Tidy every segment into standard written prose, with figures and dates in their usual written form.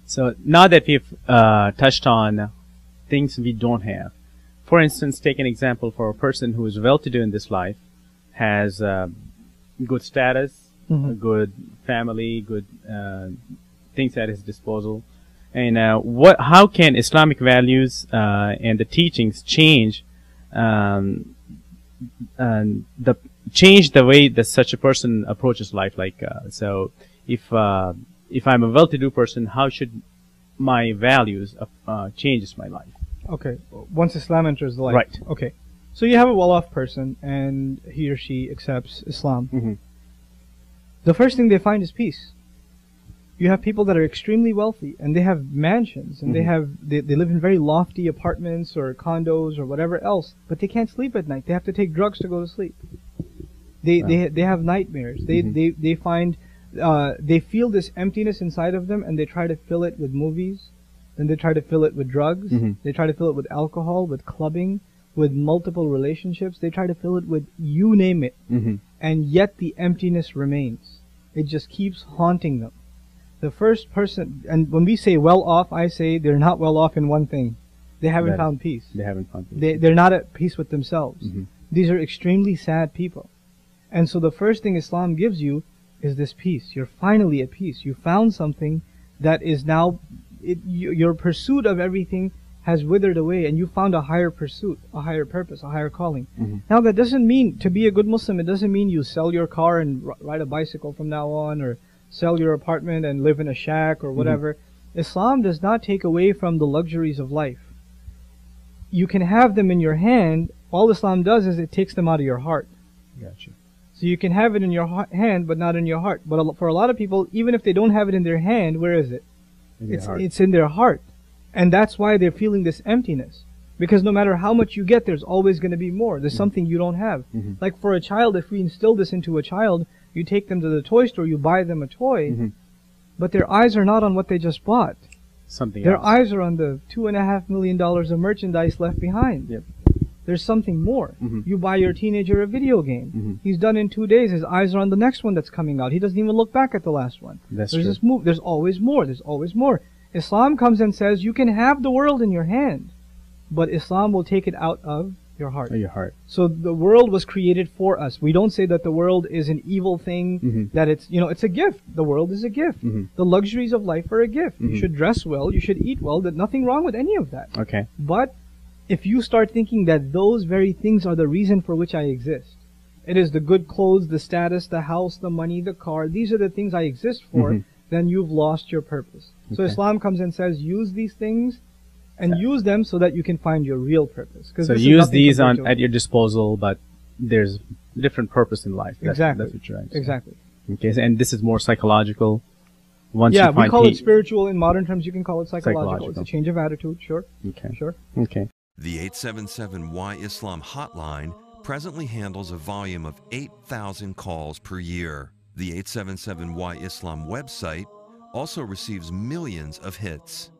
So now that we've touched on things we don't have, for instance, take an example for a person who is well-to-do in this life, has good status, a good family, good things at his disposal, and how can Islamic values and the teachings change change the way that such a person approaches life? Like, so if I'm a well-to-do person, how should my values changes my life? Okay, once Islam enters the life. Right. Okay, so you have a well-off person, and he or she accepts Islam. The first thing they find is peace. You have people that are extremely wealthy, and they have mansions, and they live in very lofty apartments or condos or whatever else, but they can't sleep at night. They have to take drugs to go to sleep. They have nightmares. They find they feel this emptiness inside of them, and they try to fill it with movies. Then they try to fill it with drugs. They try to fill it with alcohol, with clubbing, with multiple relationships. They try to fill it with you name it, and yet the emptiness remains. It just keeps haunting them. The first person, and when we say well off, I say they're not well off in one thing. They haven't found peace. They haven't found peace. They're not at peace with themselves. These are extremely sad people. And so the first thing Islam gives you is this peace. You're finally at peace. You found something that is now, your pursuit of everything has withered away, and you found a higher pursuit, a higher purpose, a higher calling. Now that doesn't mean, to be a good Muslim, it doesn't mean you sell your car and ride a bicycle from now on, or sell your apartment and live in a shack or whatever. Islam does not take away from the luxuries of life. You can have them in your hand. All Islam does is it takes them out of your heart. Gotcha. So you can have it in your hand, but not in your heart. But for a lot of people, even if they don't have it in their hand, where is it? It's in their heart. And that's why they're feeling this emptiness. Because no matter how much you get, there's always going to be more. There's something you don't have. Like for a child, if we instill this into a child, you take them to the toy store, you buy them a toy, but their eyes are not on what they just bought. Their eyes are on the $2.5 million of merchandise left behind. There's something more. You buy your teenager a video game. He's done in 2 days. His eyes are on the next one that's coming out. He doesn't even look back at the last one. There's always more. There's always more. Islam comes and says you can have the world in your hand, but Islam will take it out of your heart. So the world was created for us. We don't say that the world is an evil thing, that it's, it's a gift. The world is a gift. The luxuries of life are a gift. You should dress well, you should eat well. There's nothing wrong with any of that. Okay. But if you start thinking that those very things are the reason for which I exist, it is the good clothes, the status, the house, the money, the car, these are the things I exist for, then you've lost your purpose. So Islam comes and says, use these things and use them so that you can find your real purpose. So use these at your disposal, but there's different purpose in life. Exactly. That's what you're saying. Exactly. Okay, and this is more psychological. Once yeah, you find we call it spiritual. In modern terms, you can call it psychological. It's a change of attitude, sure. Okay. Sure. Okay. The 877-Y Islam hotline presently handles a volume of 8,000 calls per year. The 877-Y Islam website also receives millions of hits.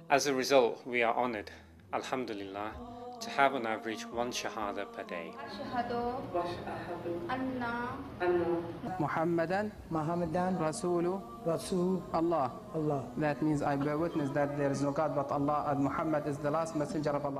As a result, we are honored, alhamdulillah, to have on average one shahada per day. Muhammadan Rasul Allah. That means I bear witness that there is no God but Allah, and Muhammad is the last messenger of Allah.